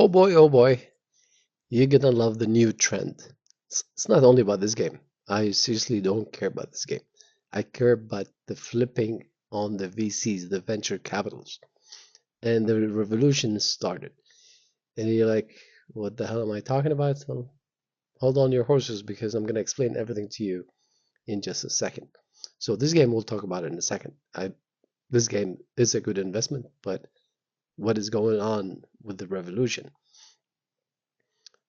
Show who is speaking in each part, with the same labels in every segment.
Speaker 1: Oh boy, you're gonna love the new trend. It's not only about this game. I seriously don't care about this game. I care about the flipping on the VCs, the venture capitals. And the revolution started. And you're like, what the hell am I talking about? Well, hold on your horses because I'm gonna explain everything to you in just a second. So this game we'll talk about it in a second. This game is a good investment, but what is going on with the revolution?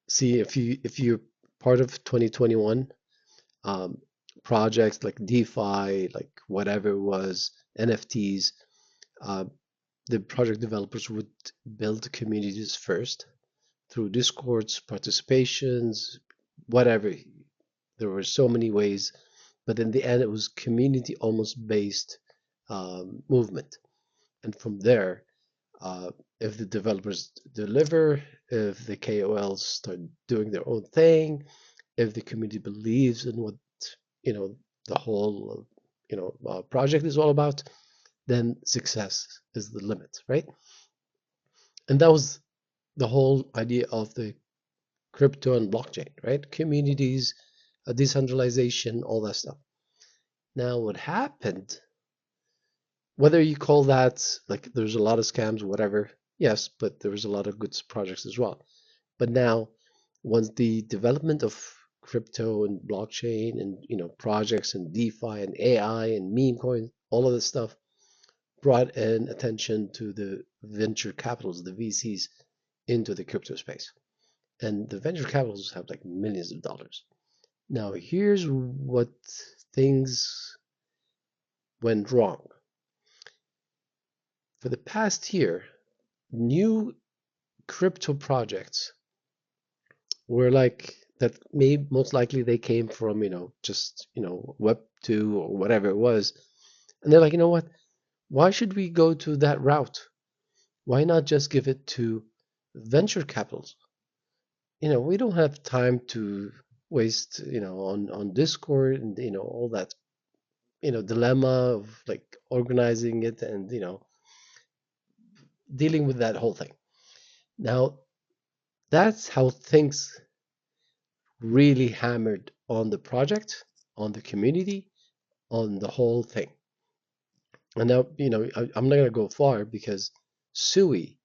Speaker 1: See, if you're part of 2021 um, projects like DeFi, like whatever it was, NFTs, uh, the project developers would build communities first through Discords, participations, whatever. There were so many ways, but in the end, it was community almost based movement. And from there, uh, if the developers deliver, if the KOLs start doing their own thing, if the community believes in what you know the whole project is all about, then success is the limit, right? And that was the whole idea of the crypto and blockchain, right? Communities, decentralization, all that stuff. Now, what happened, whether you call that like there's a lot of scams, whatever, yes, but there was a lot of good projects as well. But now, once the development of crypto and blockchain and projects and DeFi and AI and meme coins, all of this stuff brought in attention to the venture capitals, the VCs, into the crypto space. And the venture capitals have like millions of dollars. Now, here's what things went wrong. For the past year, new crypto projects were like that may most likely they came from, just, Web 2 or whatever it was. And they're like, you know what? Why should we go to that route? Why not just give it to venture capitals? We don't have time to waste, on Discord and, all that, dilemma of like organizing it and, dealing with that whole thing. Now, that's how things really hammered on the project, on the community, on the whole thing. And now, I'm not going to go far because Sui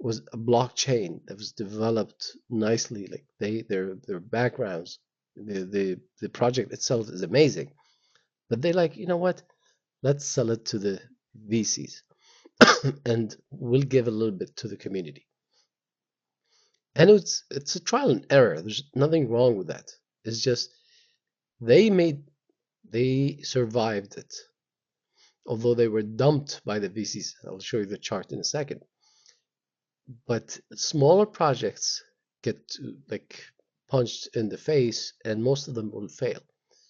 Speaker 1: was a blockchain that was developed nicely. Like their backgrounds, the project itself is amazing. But they like, you know what? Let's sell it to the VCs and we'll give a little bit to the community. And it's a trial and error. There's nothing wrong with that. It's just they made they survived it, although they were dumped by the VCs. I'll show you the chart in a second. But smaller projects get like punched in the face, and most of them will fail.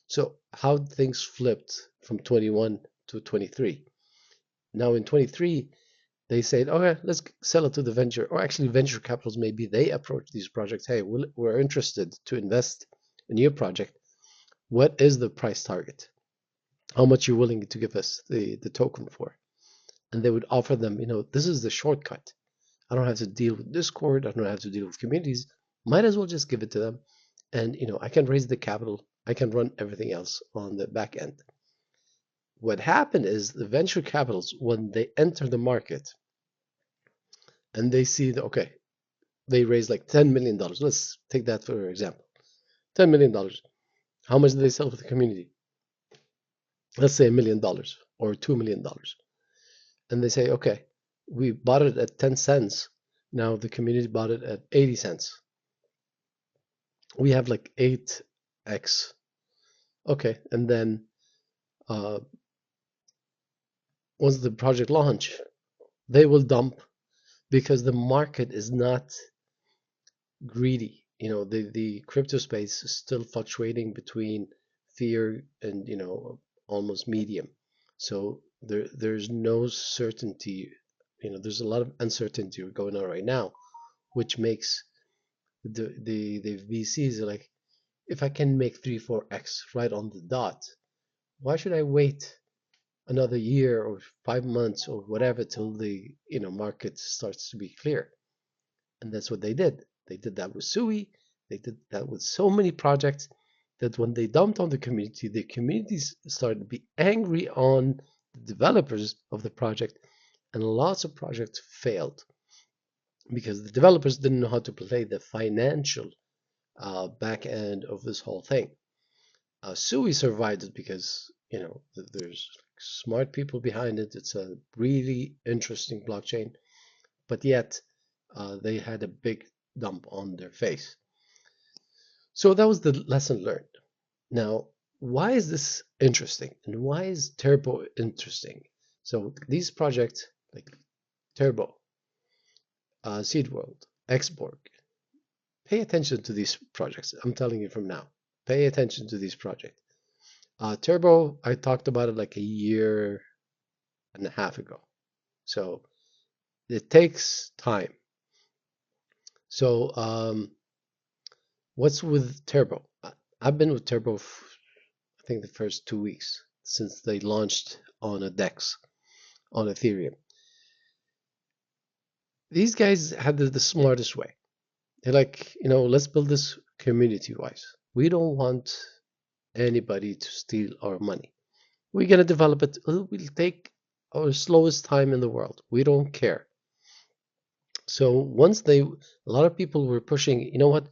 Speaker 1: So how things flipped from 21 to 23. Now in 23, they said, okay, let's sell it to the venture, or actually venture capitals, maybe they approach these projects. Hey, we're interested to invest in your project. What is the price target? How much you're willing to give us the token for? And they would offer them, this is the shortcut. I don't have to deal with Discord. I don't have to deal with communities. Might as well just give it to them. And, I can raise the capital. I can run everything else on the back end. What happened is the venture capitals, when they enter the market and they see that, okay, they raise like $10 million. Let's take that for example. $10 million. How much do they sell for the community? Let's say $1 million or $2 million. And they say, okay, we bought it at 10 cents. Now the community bought it at 80 cents. We have like 8x. Okay, and then uh, once the project launch, they will dump because the market is not greedy. The crypto space is still fluctuating between fear and, almost medium. So there's no certainty. There's a lot of uncertainty going on right now, which makes the VCs are like, if I can make 3, 4x right on the dot, why should I wait another year or 5 months or whatever till the market starts to be clear? And that's what they did. They did that with Sui. They did that with so many projects that when they dumped on the communities started to be angry on the developers of the project, and lots of projects failed because the developers didn't know how to play the financial back end of this whole thing. Sui survived it because there's smart people behind it. It's a really interesting blockchain, but yet they had a big dump on their face. So that was the lesson learned. Now, why is this interesting, and why is Turbo interesting? So these projects like Turbo, Seed World, Xborg, pay attention to these projects. I'm telling you from now. Pay attention to these projects. Turbo, I talked about it like a year and a half ago. So it takes time. So what's with Turbo? I've been with Turbo, I think the first 2 weeks since they launched on a DEX on Ethereum. These guys had the smartest way. They're like, let's build this community wise. We don't want anybody to steal our money. We're going to develop it. We'll take our slowest time in the world. We don't care. So a lot of people were pushing, what?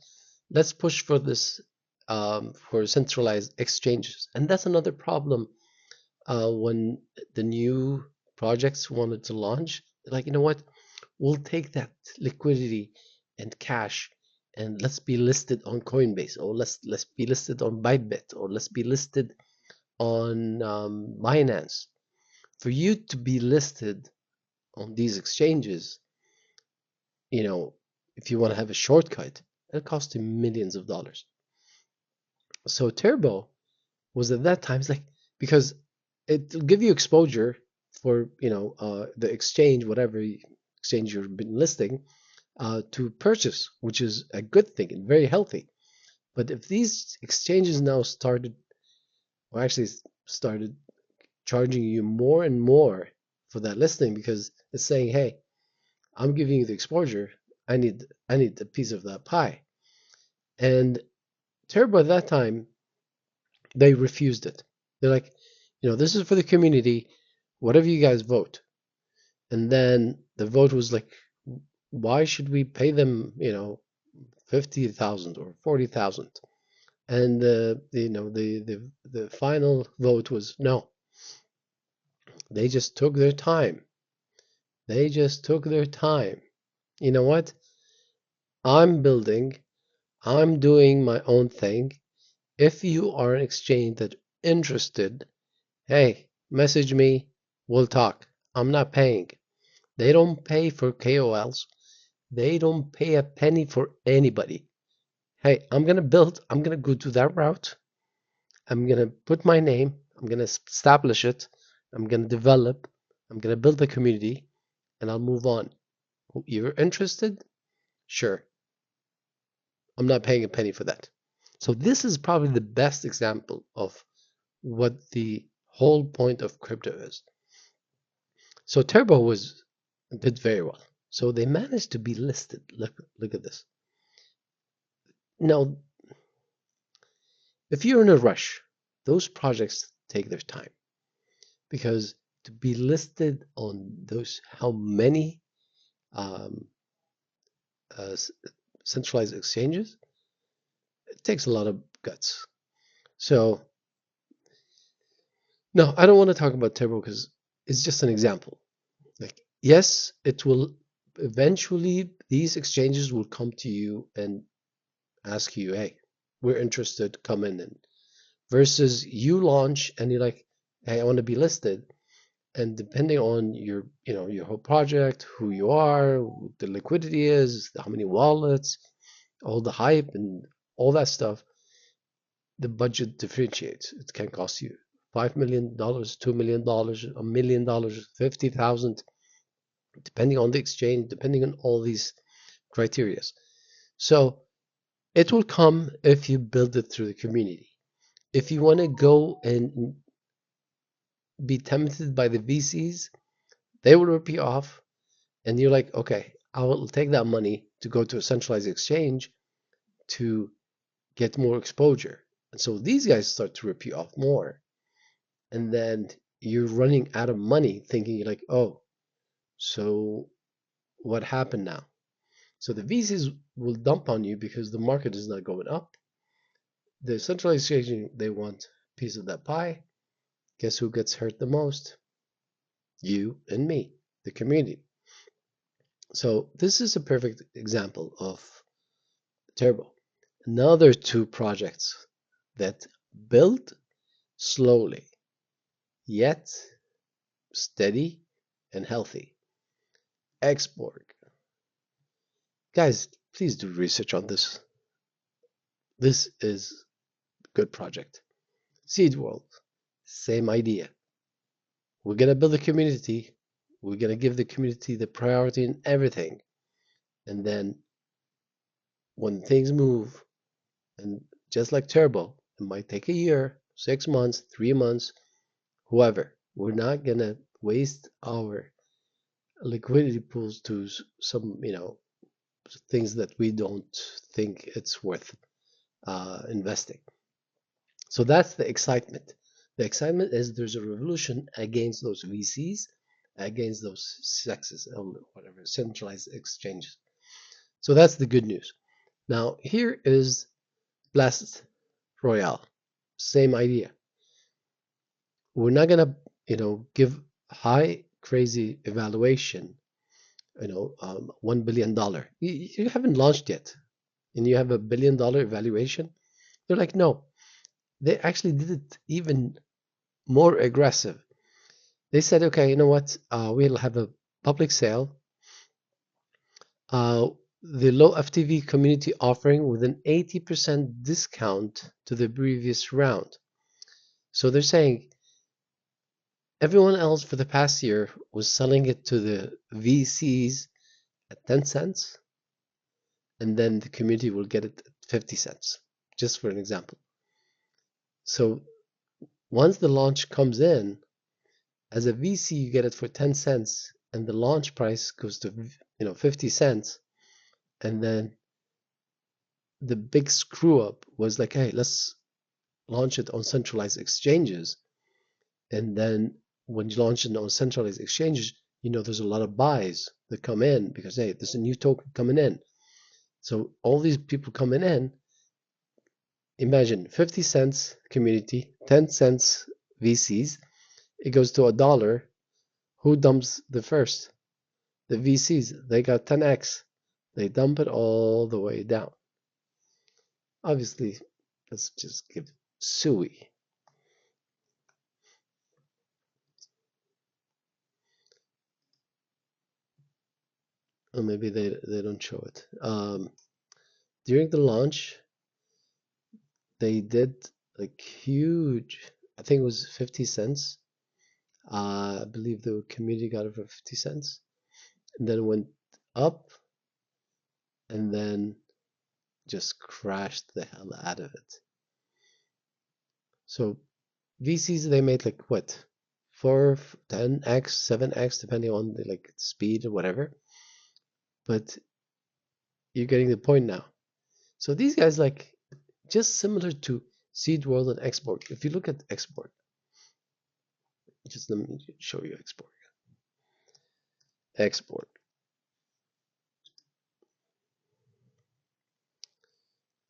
Speaker 1: Let's push for this, for centralized exchanges. And that's another problem when the new projects wanted to launch. They're like, what? We'll take that liquidity and cash and let's be listed on Coinbase, or let's be listed on Bybit, or let's be listed on Binance. For you to be listed on these exchanges, if you want to have a shortcut, it'll cost you millions of dollars. So Turbo was at that time, it's like, because it'll give you exposure for the exchange, whatever exchange you've been listing, to purchase, which is a good thing and very healthy. But if these exchanges now started charging you more and more for that listing, because it's saying, hey, I'm giving you the exposure, I need a piece of that pie. And Turbo at that time, they refused it. They're like, this is for the community, whatever you guys vote. And then the vote was like, why should we pay them, 50,000 or 40,000? And the final vote was no. They just took their time. They just took their time. You know what? I'm building. I'm doing my own thing. If you are an exchange that interested, hey, message me. We'll talk. I'm not paying. They don't pay for KOLs. They don't pay a penny for anybody. Hey, I'm going to go to that route. I'm going to put my name. I'm going to establish it. I'm going to develop. I'm going to build a community, and I'll move on. You're interested? Sure. I'm not paying a penny for that. So this is probably the best example of what the whole point of crypto is. So Turbo did very well. So they managed to be listed. Look at this. Now, if you're in a rush, those projects take their time, because to be listed on those, how many um, centralized exchanges, it takes a lot of guts. So no, I don't want to talk about Turbo because it's just an example. Like, yes, it will eventually, these exchanges will come to you and ask you, hey, we're interested, come in. And versus you launch and you're like, hey, I want to be listed. And depending on your whole project, who you are, what the liquidity is, how many wallets, all the hype and all that stuff, the budget differentiates. It can cost you $5 million, $2 million, $1 million, 50,000, depending on the exchange, depending on all these criteria. So it will come if you build it through the community. If you want to go and be tempted by the VCs, they will rip you off, and you're like, okay, I will take that money to go to a centralized exchange to get more exposure. And so these guys start to rip you off more. And then you're running out of money thinking you're like, oh, so what happened now? So the VCs will dump on you because the market is not going up. The centralized exchange, they want a piece of that pie. Guess who gets hurt the most? You and me, the community. So this is a perfect example of Turbo. Another two projects that build slowly, yet steady and healthy. Xborg. Guys, please do research on this. This is a good project. Seed World, same idea. We're gonna build a community. We're gonna give the community the priority in everything. And then when things move, and just like Turbo, it might take a year, 6 months, 3 months, whoever. We're not gonna waste our liquidity pools to some, things that we don't think it's worth investing. So that's the excitement. The excitement is there's a revolution against those VCs, against those sexes, whatever, centralized exchanges. So that's the good news. Now, here is Blast Royale. Same idea. We're not going to, give high, crazy evaluation, $1 billion. You haven't launched yet, and you have $1 billion evaluation. They're like, no. They actually did it even more aggressive. They said, okay, you know what? We'll have a public sale. The low FTV community offering with an 80% discount to the previous round. So they're saying everyone else for the past year was selling it to the VCs at 10 cents, and then the community will get it at 50 cents, just for an example. So once the launch comes in, as a VC, you get it for 10 cents, and the launch price goes to 50 cents. And then the big screw up was like, hey, let's launch it on centralized exchanges. And then when you launch it on centralized exchanges, there's a lot of buys that come in because, hey, there's a new token coming in. So all these people coming in, imagine 50 cents community, 10 cents VCs, it goes to $1. Who dumps the first? The VCs. They got 10x. They dump it all the way down. Obviously, let's just give Sui. Or maybe they don't show it. During the launch, they did like huge. I think it was 50 cents. I believe the community got it for 50 cents, and then it went up, and then just crashed the hell out of it. So VCs, they made like what, 4, 10x, 7x, depending on the like speed or whatever. But you're getting the point now. So these guys, like, just similar to Seed World and Xborg. If you look at Xborg, just let me show you Xborg. Xborg.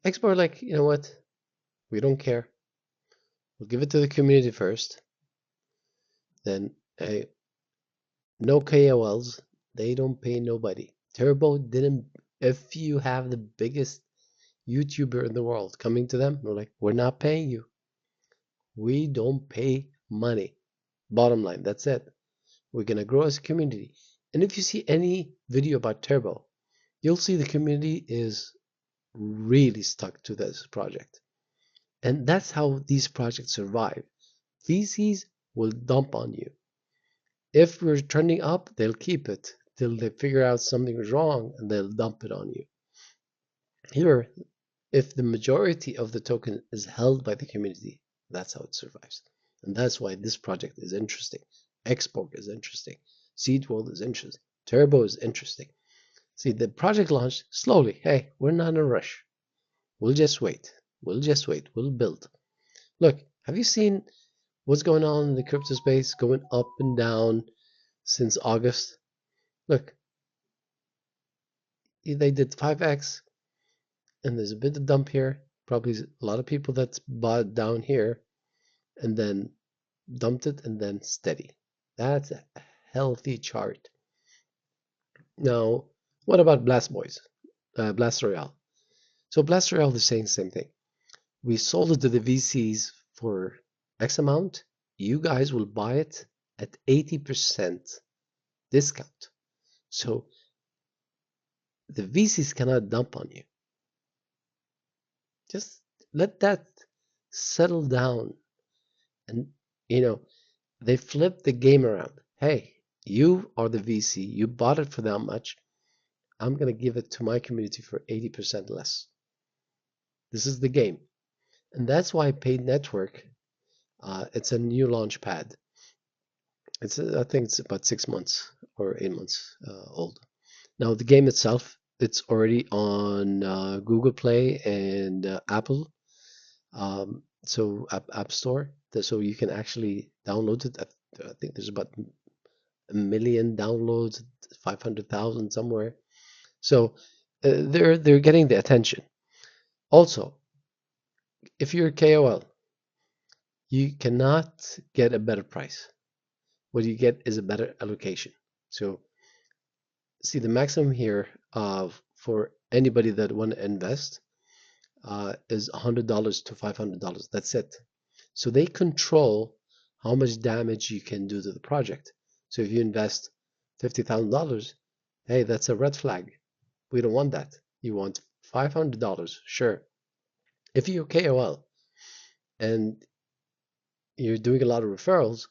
Speaker 1: Xborg, like, you know what? We don't care. We'll give it to the community first. Then, hey, no KOLs. They don't pay nobody. Turbo didn't. If you have the biggest YouTuber in the world coming to them, we're like, we're not paying you. We don't pay money. Bottom line, that's it. We're gonna grow as a community. And if you see any video about Turbo, you'll see the community is really stuck to this project. And that's how these projects survive. VCs will dump on you. If we're trending up, they'll keep it till they figure out something is wrong and they'll dump it on you. Here, if the majority of the token is held by the community, that's how it survives. And that's why this project is interesting. Xborg is interesting. Seed World is interesting. Turbo is interesting. See, the project launched slowly. Hey, we're not in a rush. We'll just wait. We'll just wait. We'll build. Look, have you seen what's going on in the crypto space going up and down since August? Look, they did 5x, and there's a bit of dump here. Probably a lot of people that's bought down here and then dumped it and then steady. That's a healthy chart. Now, what about Blast Boys? Blast Royale. So Blast Royale is saying the same thing. We sold it to the VCs for X amount. You guys will buy it at 80% discount. So the VCs cannot dump on you. Just let that settle down. And, they flip the game around. Hey, you are the VC. You bought it for that much. I'm going to give it to my community for 80% less. This is the game. And that's why Paid Network, it's a new launch pad. I think it's about 6 months or 8 months old. Now, the game itself, it's already on Google Play and Apple. So App Store. So you can actually download it. I think there's about 1 million downloads, 500,000 somewhere. So they're getting the attention. Also, if you're a KOL, you cannot get a better price. What you get is a better allocation. So see the maximum here for anybody that want to invest is $100 to $500. That's it. So they control how much damage you can do to the project. So if you invest $50,000, hey, that's a red flag. We don't want that. You want $500, sure. If you're KOL and you're doing a lot of referrals,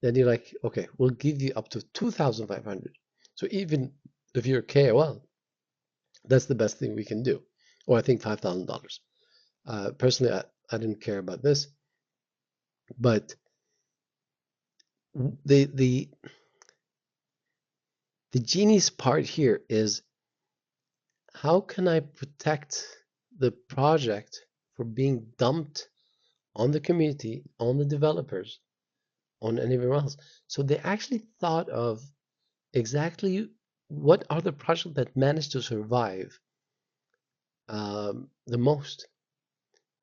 Speaker 1: then you're like, okay, we'll give you up to 2,500. So even if you're KOL, that's the best thing we can do. Or I think $5,000. Personally, I didn't care about this, but the genius part here is how can I protect the project from being dumped on the community, on the developers, on anyone else? So they actually thought of exactly what are the projects that managed to survive the most.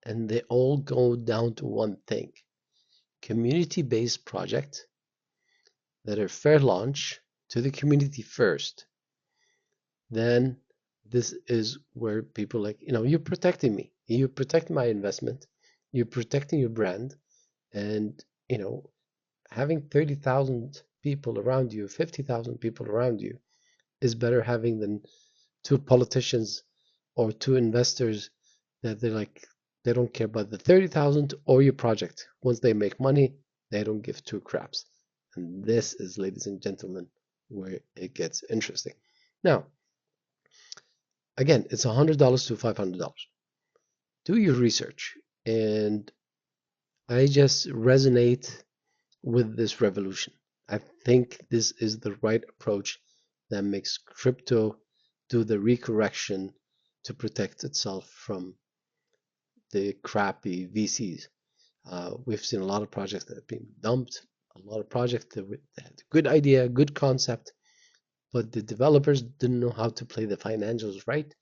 Speaker 1: And they all go down to one thing: community-based project that are fair launch to the community first. Then this is where people like, you're protecting me. You're protecting my investment. You're protecting your brand. And, having 30,000 people around you, 50,000 people around you is better having than two politicians or two investors that they don't care about the 30,000 or your project. Once they make money, they don't give two craps. And this is, ladies and gentlemen, where it gets interesting. Now, again, it's $100 to $500. Do your research. And I just resonate with this revolution. I think this is the right approach that makes crypto do the recorrection to protect itself from the crappy VCs. We've seen a lot of projects that have been dumped, a lot of projects that had a good idea, good concept, but the developers didn't know how to play the financials right.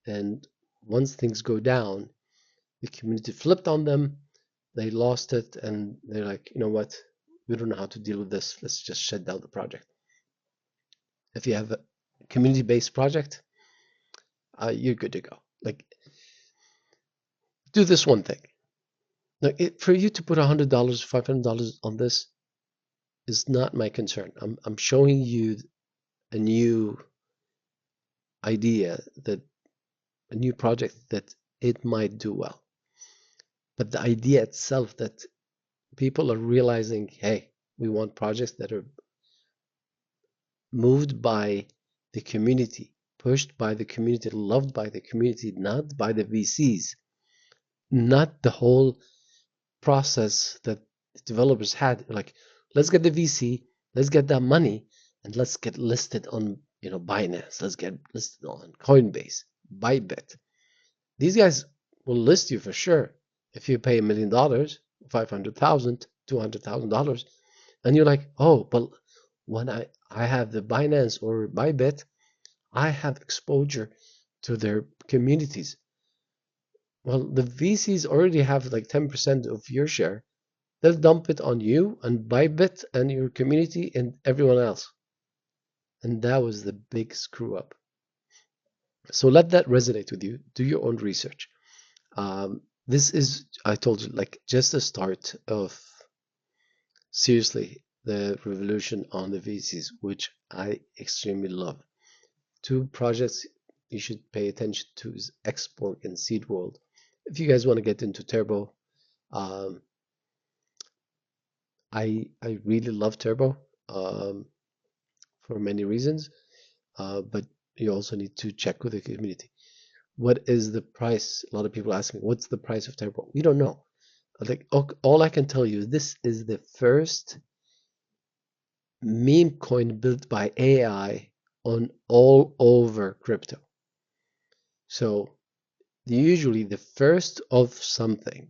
Speaker 1: And once things go down, the community flipped on them, they lost it, and they're like, you know what, we don't know how to deal with this, let's just shut down the project. If you have a community-based project, you're good to go. Like, do this one thing. Now, for you to put $100, $500 on this is not my concern. I'm showing you a new idea, that a new project that it might do well. But the idea itself, that people are realizing, hey, we want projects that are moved by the community, pushed by the community, loved by the community, not by the VCs, not the whole process that developers had. Like, let's get the VC, let's get that money, and let's get listed on, Binance, let's get listed on Coinbase, Bybit. These guys will list you for sure if you pay $1 million, 500,000, $200,000, and you're like, oh, but when I have the Binance or Bybit, I have exposure to their communities. Well, the VCs already have like 10% of your share. They'll dump it on you and Bybit and your community and everyone else. And that was the big screw up. So let that resonate with you. Do your own research. This is, I told you, like just the start of seriously the revolution on the VCs, which I extremely love. Two projects you should pay attention to is Export and Seed World. If you guys want to get into Turbo, um, I really love Turbo for many reasons, but you also need to check with the community. What is the price? A lot of people ask me, what's the price of Turbo? We don't know. Like all I can tell you, this is the first meme coin built by AI on all over crypto. So usually the first of something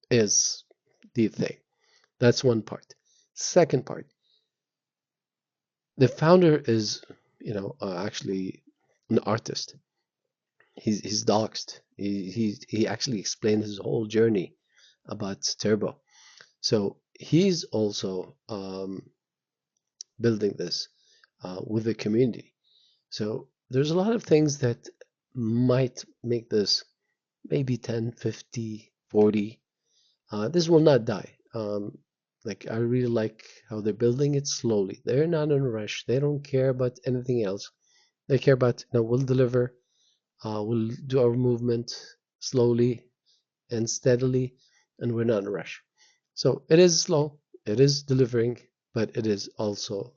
Speaker 1: is the thing. That's one part. Second part, the founder is, actually an artist. He's doxed. He actually explained his whole journey about Turbo. So he's also building this with the community. So there's a lot of things that might make this maybe 10, 50, 40. This will not die. Like I really like how they're building it slowly. They're not in a rush. They don't care about anything else. They care about, we'll deliver, we'll do our movement slowly and steadily, and we're not in a rush. So it is slow, it is delivering, but it is also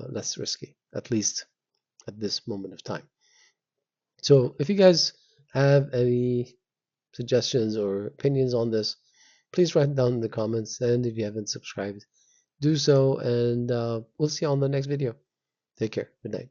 Speaker 1: less risky, at least at this moment of time. So if you guys have any suggestions or opinions on this, please write it down in the comments. And if you haven't subscribed, do so. And we'll see you on the next video. Take care. Good night.